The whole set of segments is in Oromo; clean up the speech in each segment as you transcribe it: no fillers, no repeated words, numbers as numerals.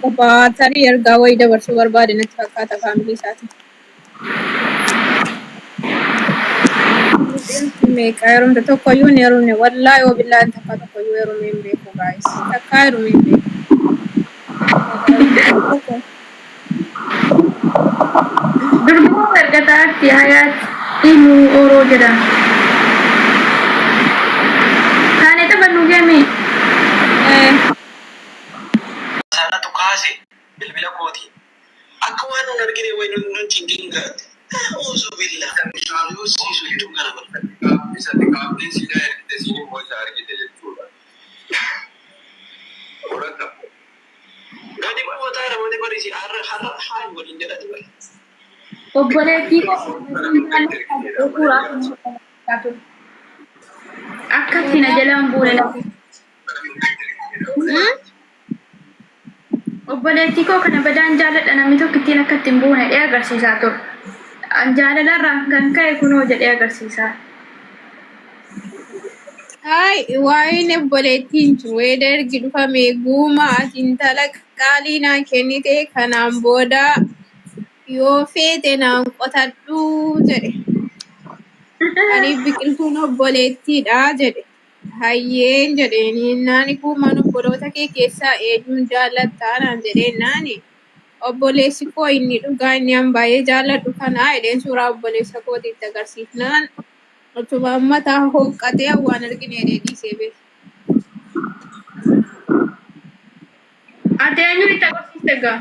qofa tarii ergaa wayii dabarsuu barbaade natti fakkaata faamilii isaatiin. Meeqa yeroo tokkoyyuu hin heerumne wallaahi wabillahi takka tokkoyyuu heerumee hin beeku guys. Takka heerumee hin beeku. Durbii ergataatti hayaat ilmu oroo jedhama. Taanee taphannu geemi. Sanatu kaase bilbila kooti. Akka waan nun argine wayi nun cinqinga. Ozu billah kan shaalu siisu itu kana barbaada. Bisa dikaabdii sidaa ergite siiniin boca argite jechuudha. Horata. Gadi bu'uutaa ramade barisi har'a waliin jedhati bari. Obboleettii akkatti na jalaan buune lafa. Obboleettii koo kana badaan jaaladha namni tokko ittiin akka ittiin buune dhee agarsiisaa ture. Jaalalarraa kan ka'e kunoo jedhee agarsiisaa. Hai, waa'een obboleettiin jiru weeda ergi dhufame guuma ati intala qaalii naa kennite kanaan booda yoo feete naan qotadhu jedhe. Ani biqiltuun obboleettiidha jedhe. Hayyeen jedheeni naani guumaan obboloota kee keessaa eenyuun jaallattaa naan jedheen naani. Obboleessi koo inni dhugaa inni an baay'ee jaalladhu kanaa jedheen suuraa obboleessa kootiitti agarsiifnaan utuma mataa hooqqatee waan argine jedhee dhiisee beeku. Ati eenyu itti agarsiiste gaa?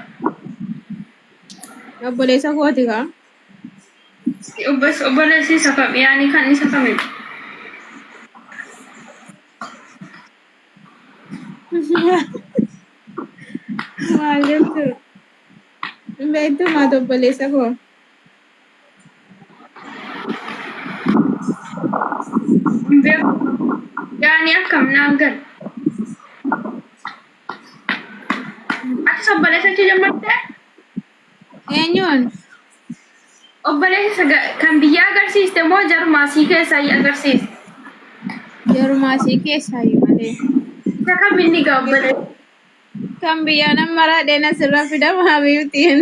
Obboleessa kooti gaa? Obboleessi isa kam? Yaani kan isa kamidha? Maal jechuudha? Beektu maata obboleessa koo? Yaani akkam naan gal? Atis obboleessa kee jammattee? Eenyuun? Obboleessa kan biyya agarsiiste moo jarmaasii keessaa agarsiiste? Jarmaasii keessaa malee. Isa kam inni gaa obboleessa? Kan biyya nama raadheen asirra fidama habiibtiin.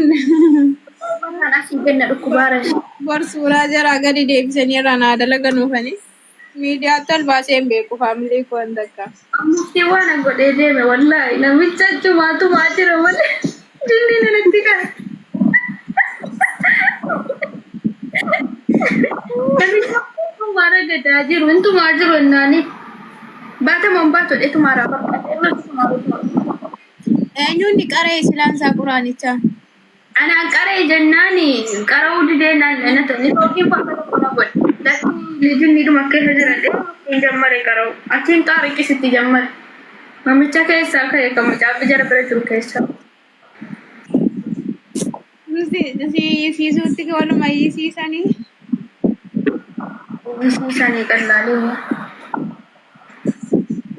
Kan asii kenna dhukkubaara ishee. Bor suuraa jaraa gadi deebisanii irraa naa dalaganuufani. Miidiyaatti ol baasee hin beeku faamilii koo hin takka. Muftii waan godhee deeme wallaahi namicha achumaatu maa jira malee jinni natti kana. Namicha maara gadaa jiru intumaa jiru innaani baataman baatu dheetumaa raafa. Eenyuun ni qaree silaansaa quraanicha? Anaan qaree jennaani qara'uu didee naan tookiin faata tokko na godhe. Jinni dhuma keessa jiran hin jammare qara'u. Achiin xaariqisitti jammare. Namicha keessaa ka'e kan mucaa jara bira jiru keessaa. Siisuutti waluma yisiisanii. Yisiisanii qallaalee.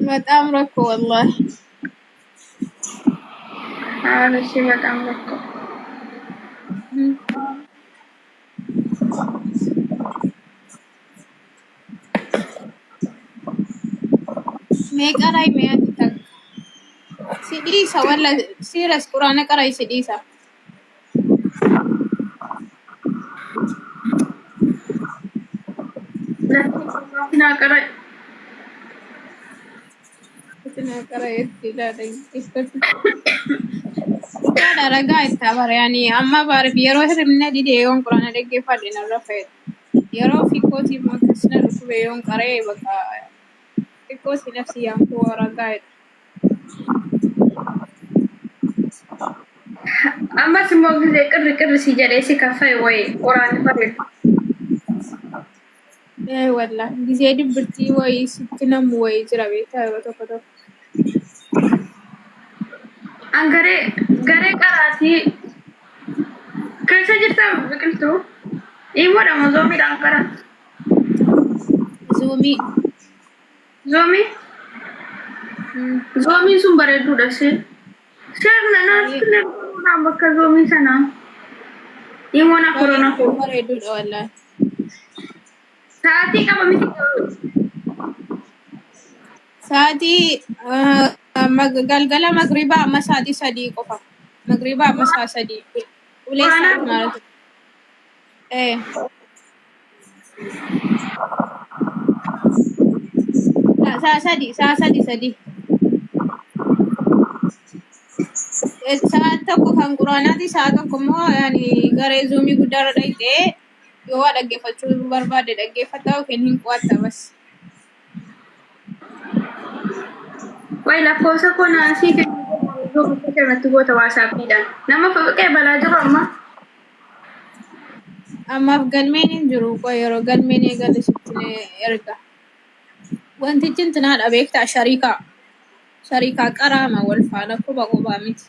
በጣም ረኮ ወላሂ አለሽ በጣም ረኮ meeqaray meeqati tak sidisa wala siras qurana qaray sidisa na qaray Ada raga itta barayani amma bar yero hirmna dide yon qurana degge fadina rafet yero fikoti makasna rukube yon qare baka fikoti nafsi yanku raga amma simo gize qir si jare si kafay way qurana fadil wala gize dibirti way sitnam way jira beta to Angare gare karati kaisa jirta biqiltu imo dama zomi dankara zomi sun bareedu dase sirna na bakka zomi sana imo na corona ko bareedu wala saati qaba miti saati galgala magriba amma saati sadii qofa magriba amma saa sadii ulee saat maaltu saa sadii saat tokko kan quraanaati saat tokko immoo yani garee zuumii guddaarra dhaqxee yoo waa dhaggeeffachuu barbaade dhaggeeffataa yookiin hin qo'atta bas. Way lakkoofsa kona asii kennu goota waasaappiidhaan nama foqee balaa jiru ammaaf galmeen hin jiru qoy yeroo galmeen eegale sitti erga wantichi intinaadha beektaa shariikaa qaraama wal faana quba qubaa miti.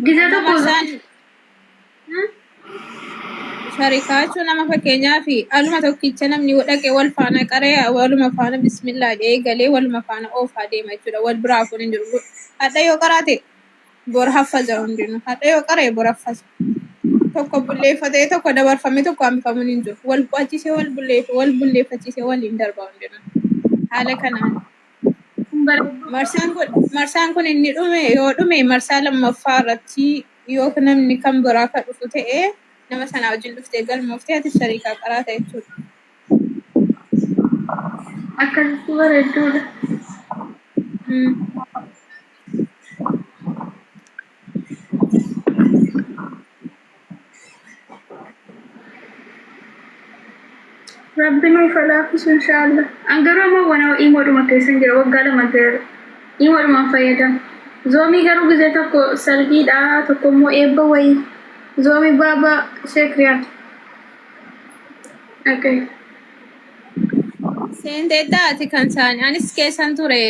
Gizee tokko shariikaa jechuun nama fakkeenyaa fi aluma tokkicha namni dhaqee wal faana qaree waluma faana bismillaa eegalee waluma faana oofaa deema jechuudha. Wal biraa kun hin jiru. Hadha yoo qaraate bor haffaza hundinuu. Hadha yoo qaree bor haffaza. Tokko bulleeffatee tokko dabarfamee tokko hambifamuun hin jiru. Wal qo'achisee wal bulleeffachiisee waliin darbaa hundinuu. Haala kanaan. Marsaan kun inni dhume yoo dhume marsaa lammaffaa irratti yoo namni kan biraa kan dhufu ta'ee nama sana wajjin dhuftee galmooftee ati shariikaa qaraata jechuudha. akkasitti bareedduudha. Rabbi nuuf laafisu inshallah. Angaruu ammoo wana imoodhuma keessan jira waggaa lama ta'eera. Imoodhumaan fayyadamu. Zoomii garuu gizee tokko salgiidha tokko immoo eebba wayii. Zoomii baaba sheekriyaat. Okay. Seenteedda ati kan isaanii anis keessan ture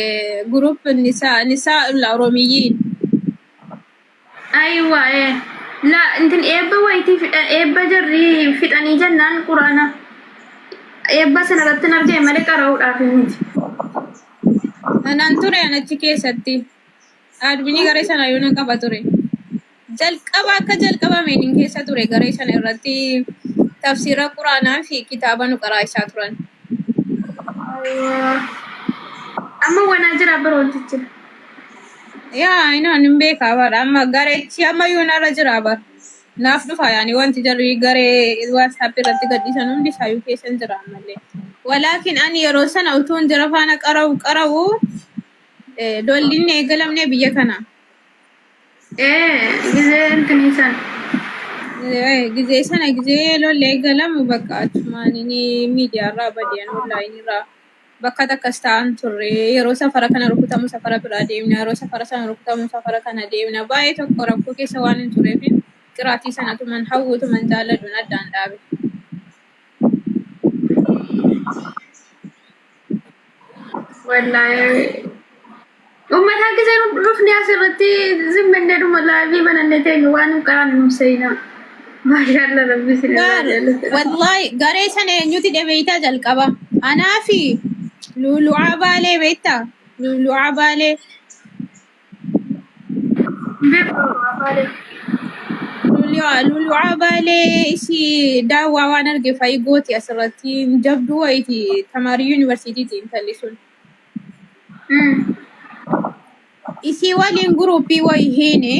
gurup nisaa Oromiyyiin. Aywa la intin eebba wayitii fidhan eebba jarri fixanii jennaan quraana. Eebba sana irratti argee malee qara'uudhaaf miti. Anaan ture anachi keessatti adminii garee sana yoo nan qaba ture. Jalqaba akka jalqabameen keessa ture garee sana irratti tafsiira quraanaa fi kitaaba nu qaraa'isaa turan. Amma wanaa jira barooti jira. Yaa inoon hin beekaa bara amma gareechi amma yoo narra jira bara. Naaf dhufa yaani wanti jarri garee WhatsApp irratti gadhiisan hundi isaayyuu keessan jira ammallee. Walaakin ani yeroo sana utuun jara faana qara'u lollinni eegalamne biyya kana. Gizee intinii sana. Gizee sana gizee lolli eegalamu bakka achumaan inni miidiyaarraa badeen onlaayinirraa bakka takkas ta'an turre yeroo safara kana rukutamu safara biraa deemna yeroo safara sana rukutamu safara kana deemna baay'ee tokko rakkoo keessa waan hin tureef qiraatii sanatu man hawwatu man jaaladhuun addaan dhaabe. Wallahi ummata gizee dhufni asirratti zimmannee dhuma laafii banannee teenyu waan hin qaraan nu seenaa. Maashaallah rabbi sinirraa wallahi garee sana eenyuti dhabeeytaa jalqaba anaa fi lulu'aa baalee beektaa lulu'aa baalee lulu'aa baalee isii daawwaa waan arge fa'i gooti asirratti jabduu wayiiti tamaarii yuunivarsiitiiti intalli sun. Isii waliin guruupii wayii hiine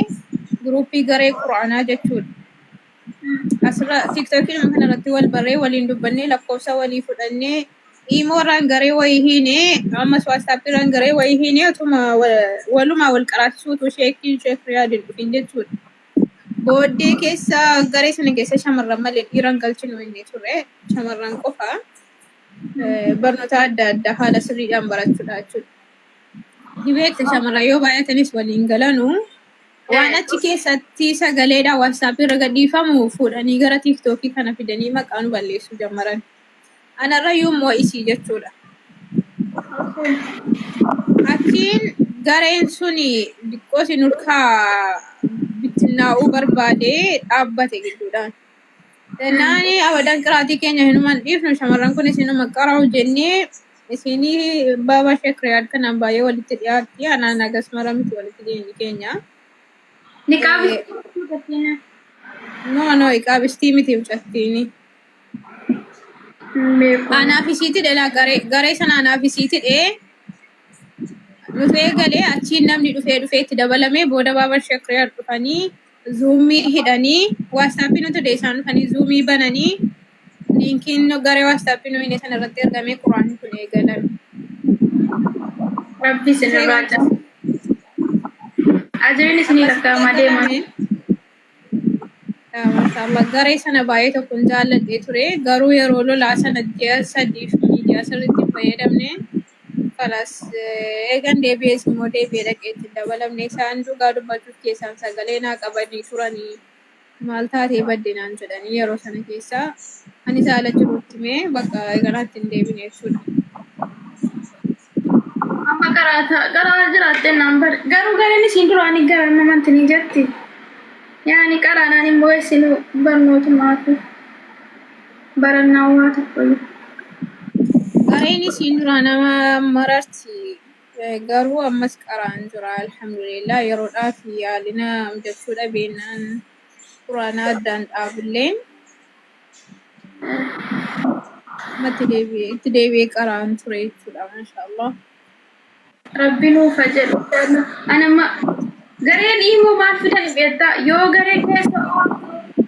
guruupii garee quraanaa jechuudha. Asirra tiktookiin kanarratti wal barree waliin dubbannee lakkoofsa walii fudhannee iimoorraan garee wayii hiine ammas waastaappiirraan garee wayii hiine otuma walumaa wal qaraasisuutu sheekii sheekriyaadin dhufin jechuudha. Booddee keessa garee sana keessa shamarran malee dhiiran galchinu inni ture shamarran qofa barnoota adda addaa haala sirriidhaan barachuudha jechuudha. Dibeekta shamarran yoo baay'atanis waliin galanu waan achi keessatti sagaleedhaan waastaap irra gadhiifamu fuudhanii gara tiiktookii kana fidanii maqaa nu balleessuu jammaran. Anarrayyuu immoo isii jechuudha. Achiin gareen suni diqqoo si nurkaa bittinnaa'uu barbaadee dhaabbate gidduudhaan. Naani abadan qiraatii keenya hinumaan dhiifnu shamarran kun isinuma qara'u jennee isinii baaba sheekriyaad kanaan baay'ee walitti dhiyaatti anaan agas mara miti walitti dhiyeenyi keenya. No, iqaabistii miti mucattiini. Anaaf isiiti dha garee sana anaaf isiiti dhee dhufee galee achiin namni dhufee itti dabalamee booda baaba shakriyaa dhufanii zuumii hidhanii waastaappiin nuti isaan dhufanii zuumii bananii linkiin garee waastaappiin nuyi sana irratti ergamee quraanni kun eegalame. Rabbi sinirraa caala. Ajajni isinii lakkaa'amaa deemanii. Mashallah garee sana baay'ee tokkoon jaalladhee ture garuu yeroo lolaa sana ji'a 3 fi ji'a 3 fayyadamne kalas eegan deebi'ees immoo deebi'ee dhaqee itti dabalamne isaan dhugaa dubbachuuf keessaan sagalee naa qabanii turanii maal taatee baddinaan jedhanii yeroo sana keessa ani saala jirutti mee bakka eegalaatti hin deebine jechuudha. Amma karaa jiraattee naan bari. Garuu gareen isiin duraanii gara namatti ni jetti. Yaani qaraanaan immoo isin barnootumaatu barannaa waa tokkoyyuu. Gareen isiin duraa nama mararti garuu ammas qaraan jira alhamdulillah yeroodhaaf yaalina mudachuu dhabeenaan quraana addaan dhaabilleen itti deebi'ee qaraan ture jechuudha mashallah. Rabbi nuuf jedhu. Anamma gareen immoo maal fidan beektaa yoo garee keessa ooltu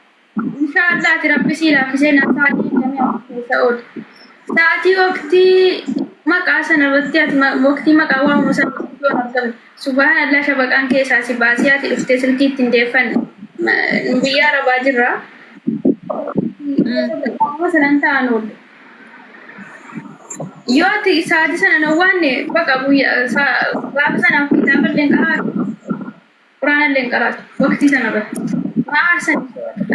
inshaallah ati rabbi sii laaffisee na sa'aatii 24 keessa oolu. Sa'aatii waqtii maqaa sana irratti ati waqtii maqaa waamu sana yoo argamu subhaanallah shabaqaan keessaa si baasii ati dhuftee silkii ittiin deeffanne biyya arabaa jirra. Sanan ta'an oolu. Yoo ati sa'aatii sana nawwaanne bakka gaafa sanaaf kitaaba illee qaraatu quraana illee qaraatu waqtii sana irratti maal sana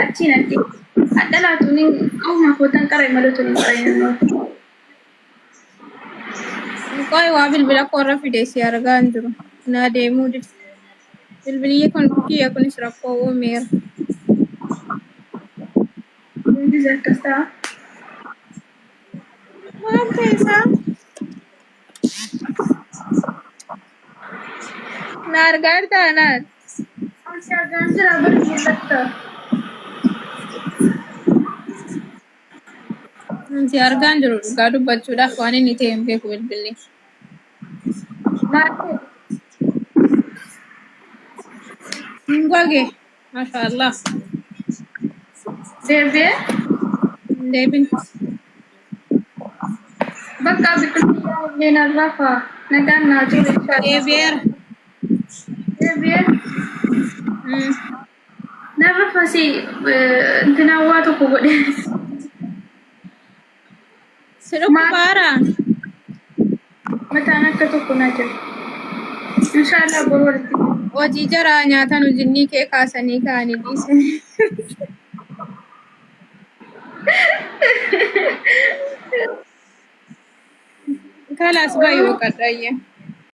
achiin addi adda laatuun qauma kootan qaree malatuun hin qaree. Qoy waa bilbila koorra fidee si argaa hin jiru. Naa deemuu dide. Bilbilli kun kiyya kunis rakkoo uumeera. Hundi akkas ta'a. Maal keessaa? Na argaa taanaan. Ansi argaan jira bari mul'atta. Si argaan jiru dhugaa dubbachuudhaaf waan inni ta'e hin beeku bilbilli. Maal ta'e? Hin goge. Mashallah. Deebi'ee? Hin deebin. Bakka biqiltuu illee narrafa nagaan naa jiru inshallah. Deebi'eera. Deebi'ee? Narrafa si intina waa tokko godhe. Si dhukkubaara. Mataan akka tokko na jira. Inshallah boru walitti. Hojii jaraa nyaatan hojinnii kee kaasanii kaa'anii dhiisanii. Kalas baay'ee qadhaayye.